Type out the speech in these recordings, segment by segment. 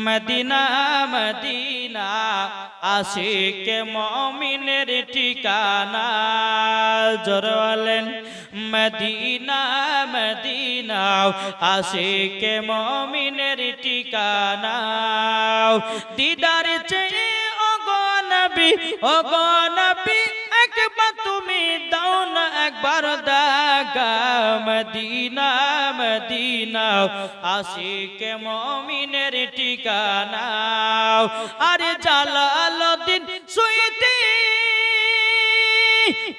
Medina Medina Ashiq মুমিনের ঠিকানা। জোরে বলেন মদিনা মদিনা আশিক মুমিনের ঠিকানা। দিদার চেয়ে ওগো নবী একবার তুমি দাও না একবার দেখা। মদিনা মদিনা আশিক মুমিনের ঠিকানা। আরে জালালউদ্দিন সুয়ুতি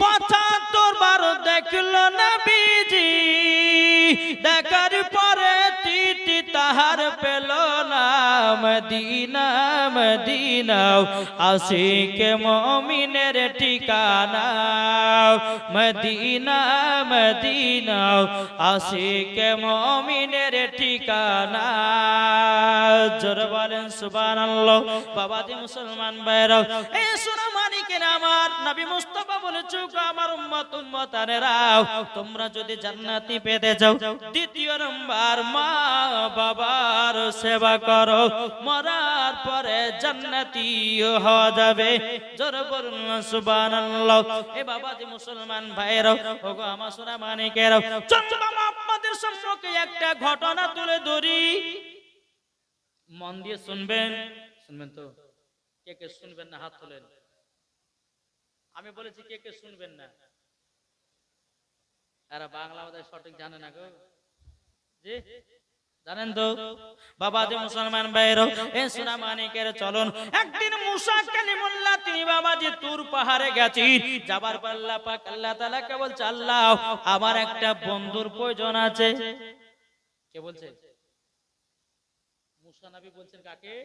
৭৫ বার দেখলো নবীজি, দেখার পরে তৃপ্তি তাহার পেল না। মদিনা মদিনা আশিক মুমিনের ঠিকানা। মদিনা মদিনা আশিক মুমিনের ঠিকানা। জোরে বলেন সুবহানাল্লাহ। বাবাজি মুসলমান ভাইরা, এই সোনা মানিকের আমার নবী মুস্তাফা বলেছে, আমার উম্মত উম্মতানেরা, তোমরা যদি জান্নাতি পেতে যাও, দ্বিতীয় নাম্বার মা বাবার সেবা করো, মরার পরে জান্নাতি হওয়া যাবে। জোরে বলুন সুবহানাল্লাহ। এ বাবাজি মুসলমান ভাইরা, ওগো আমার সোনা মানিকেরা, চলুন আপনাদের সম্মুখে একটা ঘটনা তুলে ধরি, মন দিয়ে শুনবেন। শুনবেন তো? কে কে শুনবেন না হাত তোলেন। আমি বলেছি কে কে শুনবেন না? এরা বাংলা আমাদের সঠিক জানে না গো। জি জানেন তো? বাবাজি মুসলমান ভাইরা, এ সোনা মানিকের চলুন। একদিন মুসা কালিমুল্লাহ তিনি বাবাজি তুর পাহাড়ে গেছেন। যাবার পর আল্লাহ পাক আল্লাহ তাআলাকে বলছে, আল্লাহ আমার একটা বন্ধুর প্রয়োজন আছে। কে বলছে? মুসা নবী বলছেন কাকে?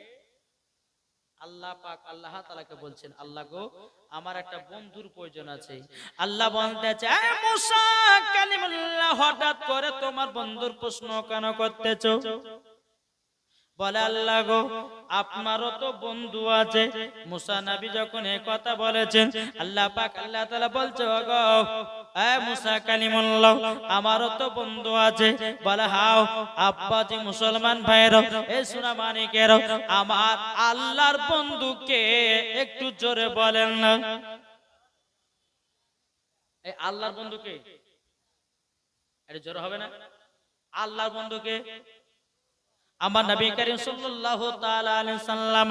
আল্লাহ পাক আল্লাহ তাআলাকে বলছেন, আল্লাহ গো আমার একটা বন্ধুর প্রয়োজন আছে। আল্লাহ বলতেছে, এ মুসা কালিমুল্লাহ হঠাৎ করে তোমার বন্ধুর প্রশ্ন কেন করতেছো? বলে, আল্লাহ গো আপনারও তো বন্ধু আছে। মুসা নবী যখন এই কথা বলেছেন, আল্লাহ পাক আল্লাহ তাআলা বলছে, ওগো এ মুসা কালিমুল্লাহ আমারও তো বন্ধু আছে। বলে, হাও আব্বাজি মুসলমান ভাইরা, এই সোনা মানিকেরা, আমার আল্লাহর বন্ধুকে একটু জোরে বলেন না। এই আল্লাহর বন্ধুকে এটা জোরে হবে না? আল্লাহর বন্ধুকে আমার নবী করিম সাল্লাল্লাহু তাআলা আলাইহি সাল্লাম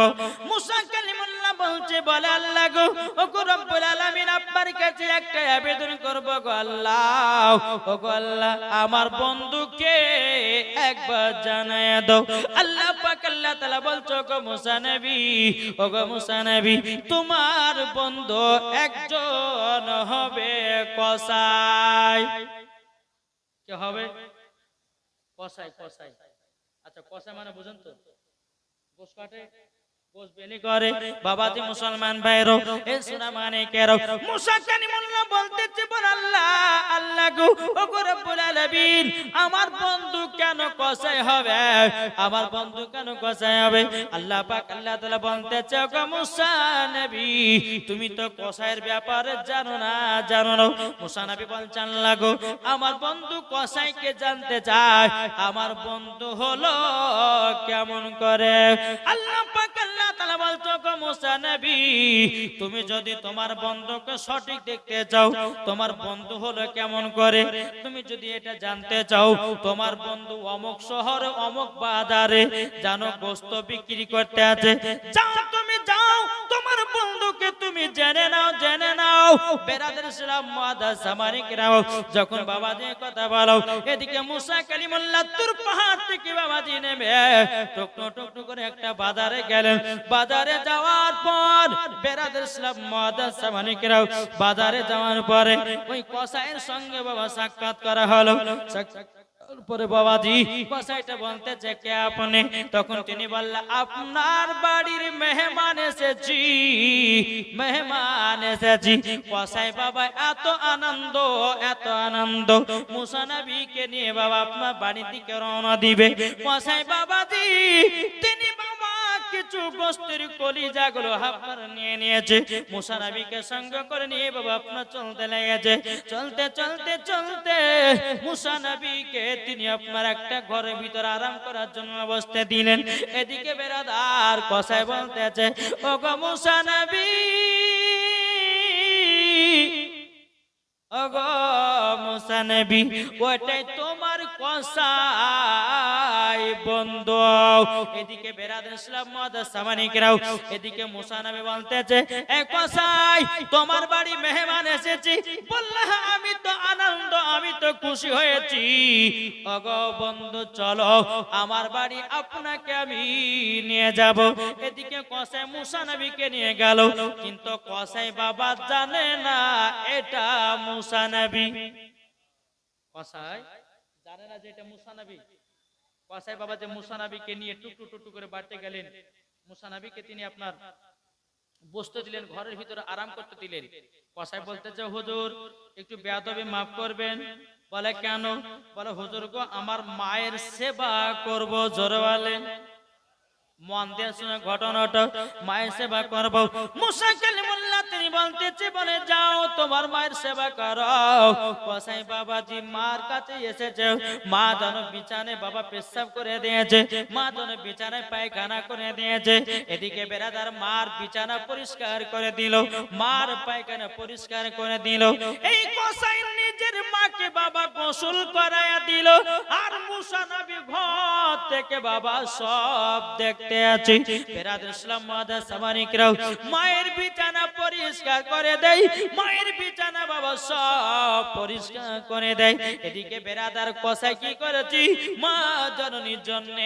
মুসা কালিমুল্লাহ বলছে, বলে আল্লাহ গো ওগো রব্বুল আলামিন আপনার কাছে একটা আবেদন করব গো আল্লাহ। ওগো আল্লাহ আমার বন্ধুকে একবার জানায়া দাও। আল্লাহ পাক আল্লাহ তাআলা বলছো, গো মুসা নবী, ওগো মুসা নবী তোমার বন্ধু একজন হবে কসাই। কে হবে? কসাই। কসাই আচ্ছা, কসাই মানে বুঝেন তো? গোশ কাটে, গোশ বেনি করে। বাবাজি মুসলমান ভাইরা, এই সোনা মানিকেরা, মুসা কালিমুল্লাহ বলতেছে, বল আল্লাহ আল্লাহ গো ওগো রব্বুল আলামিন আমার বন্ধু কেন কসাই হবে? আমার বন্ধু কেন কসাই হবে? আল্লাহ পাক আল্লাহ তাআলা বলতেছে, ওগো মুসা নবী তুমি তো কসাইয়ের ব্যাপারে জানো না। মুসা নবী বলছেন, আল্লাহ গো আমার বন্ধু কসাইকে জানতে চায়। আমার বন্ধু হলো কেমন করে? আল্লাহ পাক আল্লাহ তাআলা বলতো, গো মুসা নবী তুমি যদি তোমার বন্ধুকে সঠিক দেখতে চাও, তোমার বন্ধু হলো কেমন করে, তুমি যদি এটা জানতে চাও, তোমার বন্ধু অমুক শহরে অমুক বাজারে জানো গোশত বিক্রি করতে আছে, যাও তুমি যাও, তোমার বন্ধুকে তুমি জেনে নাও। বেরাদের ইসলাম মুআদ্দাস মানিকেরাও, যখন বাবাজি কথা বলো, এদিকে মুসা কালিমুল্লাহ তুর পাহাড় থেকে বাবাজি নেমে টুকটুক করে একটা বাজারে গেলেন। বাজারে যাওয়ার পর বেরাদের ইসলাম মুআদ্দাস মানিকেরাও, বাজারে যাওয়ার পরে ওই কসাইয়ের সঙ্গে বাবা সাক্ষাৎ করা হলো। পরে বাবাজি কসাইটা বলতেছে, কে আপনি? তখন তিনি বললেন, আপনার বাড়ির মেহমান এসেছি। কসাই বাবা এত আনন্দ মুসা নবীকে নিয়ে বাবা আপনার বাড়ির দিকে রওনা দিবে। কসাই বাবাজি তিনি বাবা কিছু গোস্তের কলিজাগুলো আপনার নিয়ে নিয়েছে। মুসা নবীকে সঙ্গ করে নিয়ে বাবা আপনার চলতে লেগেছে। চলতে চলতে চলতে মুসা নবীকে তিনি আপনার একটা ঘরের ভিতর আরাম করার জন্য বসতে দিলেন। এদিকে বেরাদার কসাই বলতেছে, ও গো মুসা নবী, ওগো মুসা নবী, ওটাই তোমার কসাই বন্ধু। এদিকে বেরাদার ইসলাম মুআদ্দাস সামানিকরাও, এদিকে মুসা নবী বলতেছে, এ কসাই, তোমার বাড়ি মেহমান এসেছি। বললাম আমি তো আনন্দ, আমি তো খুশি হয়েছি। ওগো বন্ধু, চলো আমার বাড়ি, আপনাকে আমি নিয়ে যাব। এদিকে কসাই মুসা নবীকে নিয়ে গেল, কিন্তু কসাই বাবা জানে না এটা মুসা নবী। কসাই জানে না যে এটা মুসা নবী। কসাই বাবা যে মুসা নবীকে নিয়ে টুকটু টুকটু করে বাড়তে গেলেন, মুসা নবীকে তিনি আপনার বসতে দিলেন, ঘরের ভিতরে আরাম করতে দিলেন। কসাই বলতেছে, হুজুর একটু বেয়াদবি মাফ করবেন। বলে কেন? বলে হুজুর গো, আমার মায়ের সেবা করব। জোরে বলেন, মন দিয়ে শুনে ঘটনাটা, মায়ের সেবা করবো। মুসা কালিমুল্লাহ তিনি বলতেছে, বলে যাও তোমার মায়ের সেবা করো। কসাই বাবাজি মার কাছে এসেছে, মা যেন বিছানায় বাবা পেশাব করে দিয়েছে, মা যেন বিছানায় পায়খানা করে দিয়েছে। এদিকে বেরাদার মার বিছানা পরিষ্কার করে দিল, মার পায়খানা পরিষ্কার করে দিল। এই কসাই নিজের মাকে বাবা গোসল করায়া দিল, আর মুসা নবী ঘর থেকে বাবা সব দেখতে আছে। বেরাদার ইসলাম মুআদ্দাস সামানিকরাও, মায়ের বিছানা পরিষ্কার করে দেয়, মায়ের বিছানা বাবা সব পরিষ্কার করে দেয়। এদিকে বেরাদার কসাই কি করেছি, মা জননীর জন্য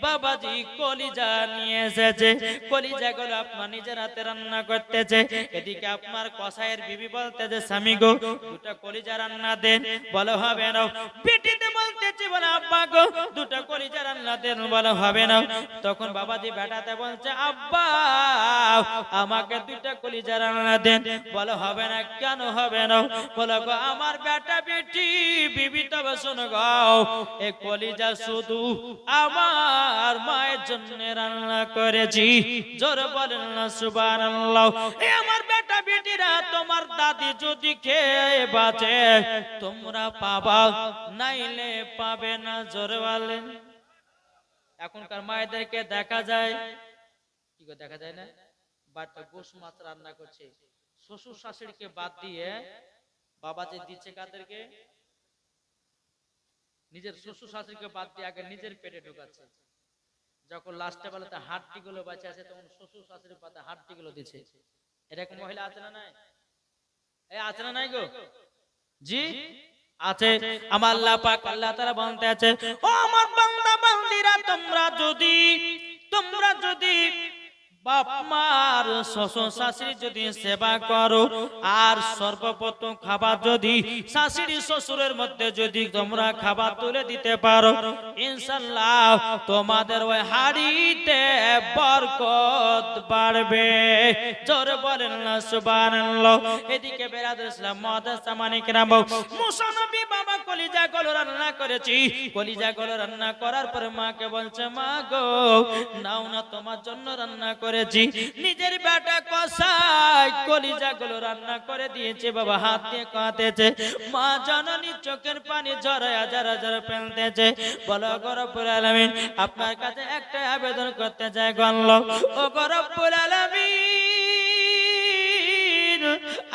বাবাজি কলিজা নিয়ে এসেছে। কলিজা গুলো আপনার নিজের হাতে রান্না করতেছে। এদিকে আপনার কসাইয়ের বিবি বলতেছে, স্বামী গো দুটা কলিজা রান্না দেন। বলে হবে না। বেটিতে বলতেছে, বলে আব্বা গো দুটা কলিজা রান্না দেন। বলে হবে না। তখন বাবাজি বেটাতে বলছে, আব্বা আমাকে দুইটা কলিজা রান্না দেন। বলে হবে না। কেন হবে না? বলে গো আমার বেটা বেটি বিবি, তবে শোনো গো, এই কলিজা শুধু আমার মায়ের জন্য রান্না করেছি। জোরে বলেন না সুবহানাল্লাহ। এই আমার বেটা বেটিরা তোমার দাদি যদি খেয়ে বাঁচে তোমরা পাবা, নাইলে পাবে না। জোরে বলেন। এখনকার মায়েদেরকে দেখা যায়, কি করে দেখা যায় না, বাড়িতে গোশ মাছ রান্না করছে, শ্বশুর শাশুড়িকে বাদ দিয়ে বাবা যে দিচ্ছে কাদেরকে, নিজের শ্বশুর শাশুড়িকে বাদ দিয়ে আগে নিজের পেটে ঢুকাচ্ছে। যখন লাস্টে বেলাতে হাড্ডি গুলো বাঁচে আছে, তখন শ্বশুর শাশুড়ির পাতে হাড্ডি গুলো দিচ্ছে। এরকম মহিলা আছে না নাই? এই আছে না নাই গো? জি আছে। আমার আল্লাহ পাক আল্লাহ তাআলা বলতে আছে, ও আমার বান্দা বান্দীরা, তোমরা যদি বাপ মার শ্বশুর শাশুড়ি যদি সেবা করো, আর সর্বপ্রথম খাবার যদি শাশুড়ি শ্বশুরের মধ্যে যদি তোমরা খাবার তুলে দিতে পারো, ইনশাআল্লাহ তোমাদের ওই হাড়িতে বরকত বাড়বে। জোরে বলেন না সুবহানাল্লাহ। এদিকে বেরাদার ইসলাম মুআদ্দাস সামানিকরাম, মুসা নবী বাবা কলিজা গুলো রান্না করেছি। কলিজা গুলো রান্না করার পরে মাকে বলছে, মা গো নাও না, তোমার জন্য রান্না করেছি। নিজের বেটা কসাই কলিজা গুলো রান্না করে দিয়েছে, বাবা হাত দিয়ে কাঁদতেছে। মা জননী চোখের পানি ঝরায়া ঝরা ঝরা ফেলতেছে। বলো গো রব্বুল আলামিন, আপনার কাছে একটা আবেদন করতে চাই গো আল্লাহ। ও গো রব্বুল আলামিন,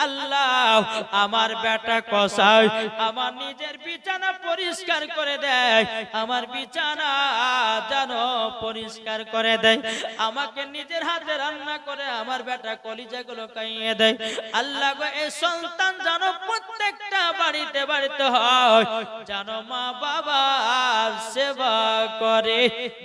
আল্লাহ আমার বেটা কসাই আমার নিজের বিছানা পরিষ্কার করে দেয়, আমার বিছানা যেন পরিষ্কার করে দেয়, আমাকে নিজের হাতে রান্না করে আমার বেটা কলিজা গুলো খাইয়ে দেয়। আল্লাহ গো এই সন্তান যেন প্রত্যেকটা বাড়িতে বাড়িতে হয়, যেন মা বাবার সেবা করে।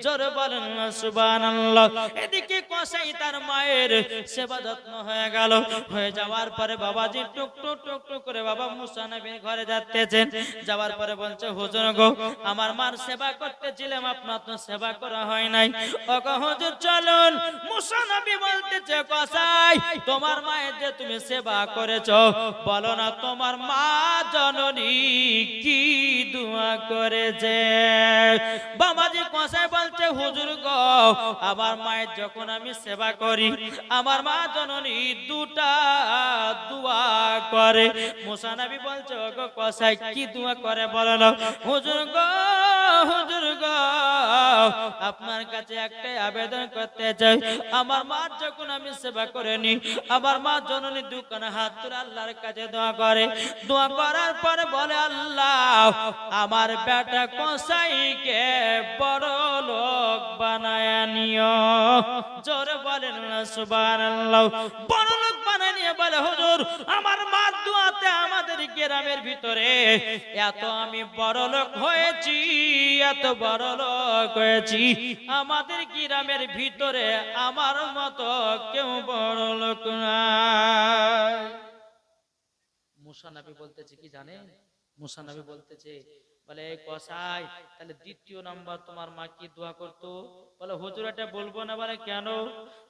জোরে বলেন না সুবহানাল্লাহ। এদিকে কসাই তার মায়ের সেবা যত্ন হয়ে গেল। হয়ে যাওয়ার পরে বাবাজি টুকটুক টুকটুক করে বাবা মুসা নবীর ঘরে যাচ্ছেন। যাওয়ার পরে বলছে, হুজুর গো আমার মার সেবা করতেছিলাম, আপনার তো সেবা করা হয় নাই। ও গো হুজুর চলুন। মুসা নবী বলতেছে, কসাই তোমার মায়ের যে তুমি সেবা করেছো, বলো না তোমার মা জননী কি দোয়া করেছে। বাবাজি কসাই বলছে হুজুর গো আমার মায়ের যখন আমি সেবা করি আমার মা জননী দুটা দোয়া করে। মুসা নবী বলছে ওগো কসাই কি দোয়া করে বলো না। হুজুর গো আপনার কাছে একটাই আবেদন করতে চাই, আমার মা যখন আমি সেবা করে নি আমার মা জননী দুখানা হাত তুলে আল্লাহর কাছে দোয়া করে, দোয়া করার পরে বলে আল্লাহ আমার বেটা কসাইকে বড় লোক বানায় নিও। জোরে বলেন না সুবহানাল্লাহ। বড় লোক বানায় নিয়ে বলে হুজুর আমার মা দোয়াতে আমাদের গ্রামের ভিতরে এত আমি বড় লোক হয়েছি, এত বড় লোক হয়েছি, আমাদের গ্রামের ভিতরে আমার মতো কেউ বড় লোক নাই। মুসা নবী বলতেছে কি জানেন, মুসা নবী বলতেছে বলে কসাই তাহলে দ্বিতীয় নাম্বার তোমার মা কি দোয়া করতো? বলে হুজুর এটা বলবো না। বলে কেন?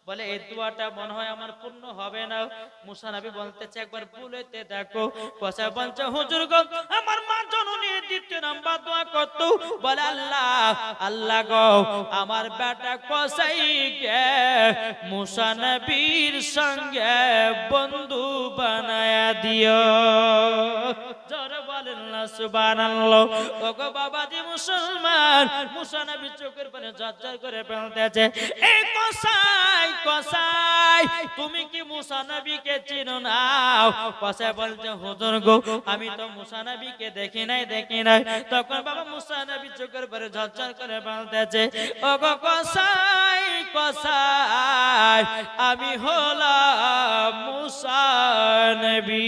বলে এই দোয়াটা মনে হয় আমার পূর্ণ হবে না। মুসা নবী বলতেছে একবার বলেতে দেখো। কসাই বলছে হুজুর গো আমার মা জননী দ্বিতীয় নাম্বার দোয়া করতো বলে আল্লাহ আল্লাহ গো আমার বেটা কসাইকে মুসা নবীর সঙ্গে বন্ধু বানায়া দিও। জোরে বলেন না সুবহানাল্লাহ। ওগো বাবাজি মুসলমান, মুসা নবী চোখের পানি ঝরঝর করে ফেলতেছে। এই কসাই কসাই তুমি কি মুসা নবীকে চিনো না? কসাই বলছে হুজুর গো আমি তো মুসা নবীকে দেখি নাই। তখন বাবা মুসা নবী চোখের পানি ঝরঝর করে ফেলতেছে। ওগো কসাই কসাই আমি হলাম মুসা নবী।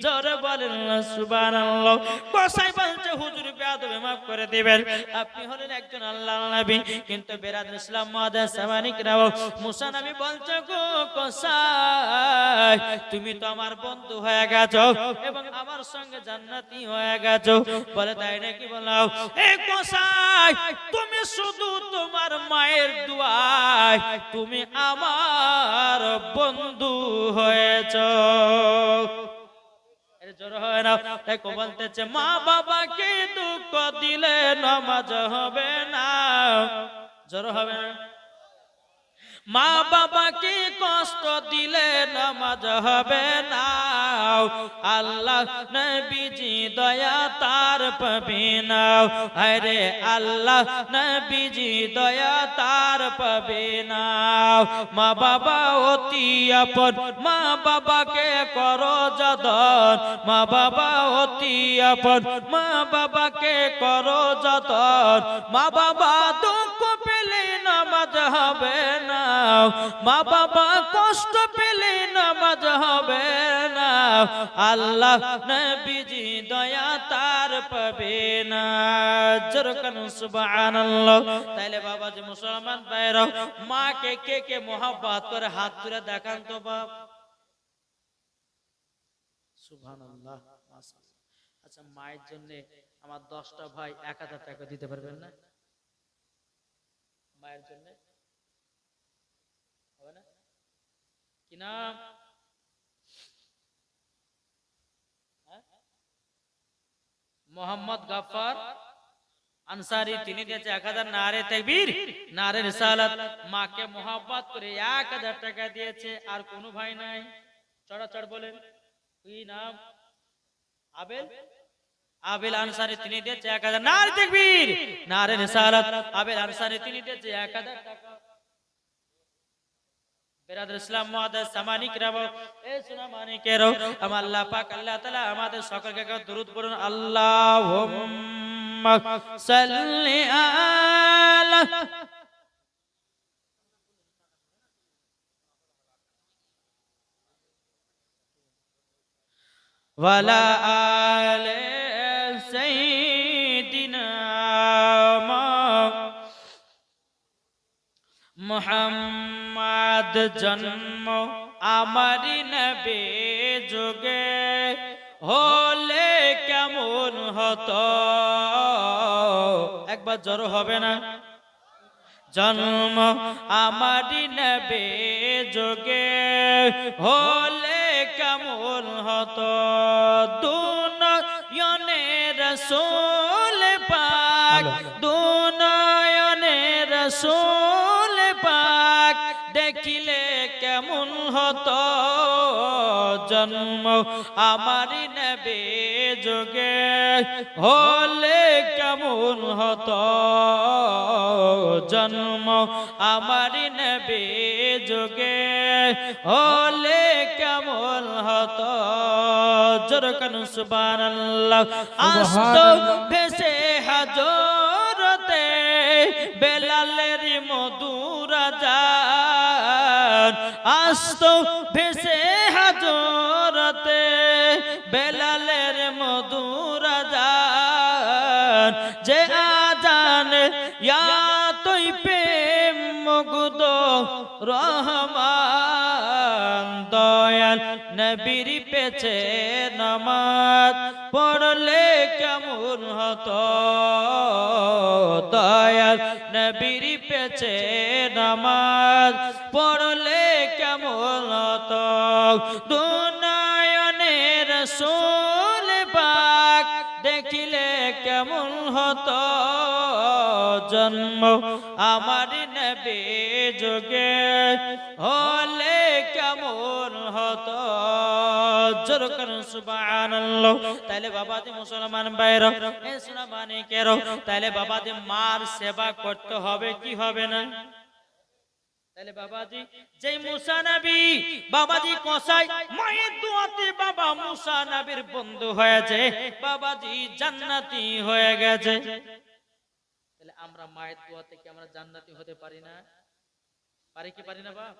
জোরে বলেন না সুবহানাল্লাহ। কসাই বলছে হুজুর বেয়াদবি মাফ করে দিবেন, আপনি হলেন একজন আল্লাহর নবী। কিন্তু বেরাদ ইসলাম মুআদ্দাস সামানিক রাও মুসা নবী বলছে গো কসাই তুমি তো আমার বন্ধু হয়ে গেছো এবং আমার সঙ্গে জান্নাতি হয়ে গেছো। বলে তাই নাকি? বলাও এই কসাই তুমি শুধু তোমার মায়ের দোয়ায় তুমি আমার বন্ধু হয়েছো। বলতেছে মা বাবাকে দুঃখ দিলে নামাজ হবে না। জোর হবে না। মা বাবাকে কষ্ট দিলে নামাজ হবে না। আল্লাহ নবীজি দয়া তার পাবে না। আরে আল্লাহ নবীজি দয়া তার পাবে না। মা বাবা অতি আপন, মা বাবাকে করো যতন। মা বাবা অতি আপন, মা বাবাকে করো যতন। মা বাবা দুঃখ পেলে নামাজ হবে না। মা বাবা কষ্ট পেলে নামাজ হবে না। আল্লাহ নবীজি দয়া তার পাবে না। জোরকান সুবহানাল্লাহ। তাইলে বাবা যে মুসলমান ভাইরা মাকে কে কে মোহাব্বত করে হাত তুলে দেখান তো বাপ। সুবহানাল্লাহ। আচ্ছা মায়ের জন্য আমার 10টা ভাই 1000 টাকা দিতে পারবেন না? মায়ের জন্য হবে না? কি নাম? মোহাম্মদ গাফফার আনসারী, তিনি দিয়েছে 1000 নারে তাকবীর নারে রিসালাত। মাকে মোহাব্বত করে 1000 টাকা দিয়েছে। আর কোন ভাই নাই? চড়াচড় বলেন কি নাম? আবেল আবেল আনসারী, তিনি দিয়েছে 1000 নারে তাকবীর নারে রিসালাত। আবেল আনসারী তিনি দিয়েছে 1000 টাকা। বেরাদর ইসলাম মুআদ্দাস সামানিক রাও এ সোনা মানিকেরও আমার আল্লাহ পাক আল্লাহ তাআলা আমাদের সকলকে দরুদ পড়ুন। আল্লাহুম্মা সাল্লি আলা ওয়ালা আলে সাইয়্যিদিনা মুহাম্মদ। জন্ম আমারি নবী যুগে হলে কেমন হতো? একবার জোর হবে না? জন্ম আমারি নবী যুগে হলে কেমন হতো? দুনয়নে রাসূল পাক দুনয়নে রাসূল পাক দেখিলে কেমন হতো জন্ম আমারি নবী যুগে হলে কেমন হতো জন্ম আমারি নবী যুগে হলে কেমন হতো জোরকান সুবহানাল্লাহ আস্ত ভেসে হাজরতে বেলালের মধুর আযান আস্ত ভেসে হাজরতে বেলালের মধুর আযান যে আযান ইয়া তুই প্রেম মুগ্ধ রহমান দয়াল নবীর পেছে নামাজ পড়লে কেমন হতো দয়াল নবীর পেছে নামাজ পড়লে কেমন হতো দুনয়নের রাসূল পাক দেখিলে কেমন হতো জন্ম আমারি নবী যুগে হলে কেমন হতো জোরকান সুবহানাল্লাহ তাইলে বাবাজি মুসলমান ভাইরা এ সোনা মানিকেরো তাইলে বাবাজি মার সেবা করতে হবে কি হবে না তাহলে বাবাজি যেই মুসা নবী বাবাজি কসাই মায়ের দোয়াতে বাবা মুসা নবীর বন্ধু হয়েছে বাবাজি জান্নাতি হয়ে গেছে তাহলে আমরা মায়ের দোয়াতে কি আমরা জান্নাতি হতে পারি না পারি কি পারি না বাপ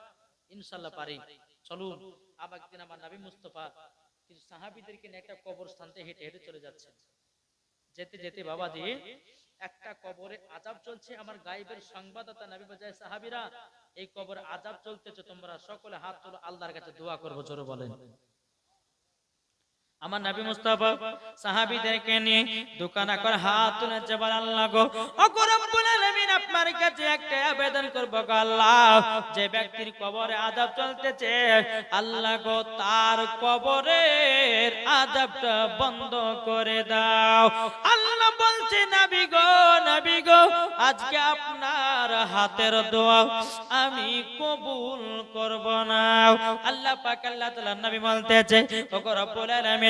ইনশাআল্লাহ পারি চলুন আবার একদিন আমার নবী মুস্তাফা কিছু সাহাবীদেরকে নিয়ে একটা কবরস্থানতে হেঁটে হেঁটে চলে যাচ্ছে যেতে যেতে বাবাজি একটা কবরে আযাব চলছে আমার গায়েবের সংবাদদাতা নবী বাজায় সাহাবীরা এই কবরে আযাব চলতেছে তোমরা সকলে হাত তুলো আল্লাহর কাছে দোয়া করব জোরে বলেন আমার নবী মুস্তাফা সাহাবীদেরকে নিয়ে দোকানা করে হাত তুলে জবাল আল্লাহ গো ও রব্বুল আলামিন আপনার কাছে একটা আবেদন করব গো আল্লাহ যে ব্যক্তির কবরে আযাব চলতেছে আল্লাহ গো তার কবরের আযাবটা বন্ধ করে দাও আল্লাহ বলছে নবী গো আজকে আপনার হাতের দোয়া আমি কবুল করব না আল্লাহ পাক আল্লাহ তাআলা নবী বলতেছে ও রব্বুল আলামিন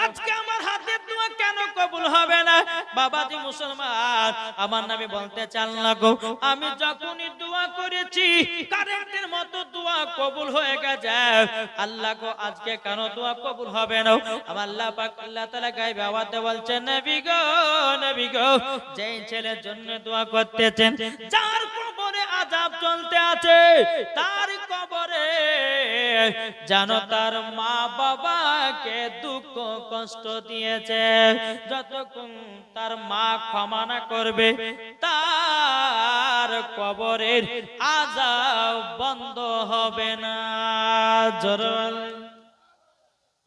আজকে আমার হাতের দোয়া কেন কবুল হবে না বাবাজি মুসলমান আমার নবী বলতে চান না গো আমি যখনই দোয়া করেছি কারেন্টের মতো দোয়া কবুল হয়ে গেছে আল্লাহ গো আজকে কেন দোয়া কবুল হবে না আমার আল্লাহ পাক আল্লাহ তাআলা গায়েবে আওয়াজে বলছেন নবী গো যেই ছেলের জন্য দোয়া করতেছেন যার কবরে আযাব চলতে আছে তার কবরে জানো তার মা বাবাকে দুঃখ কষ্ট দিয়েছে যতক্ষণ তার মা ক্ষমা না করবে তার কবরের আযাব বন্ধ হবে না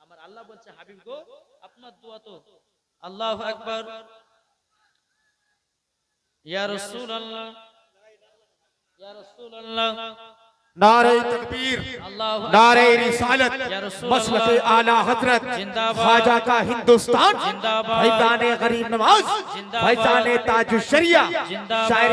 আমার আল্লাহ বলছে হাবিব গো আপনার দোয়া তো আল্লাহু আকবার ইয়া রাসূলুল্লাহ ইয়া রাসূলুল্লাহ नारे तकबीर नारे रिसालत मसलक आला हजरत ख्वाजा का हिंदुस्तान फैजाने गरीब नवाज फैजाने ताजुश शरिया शायर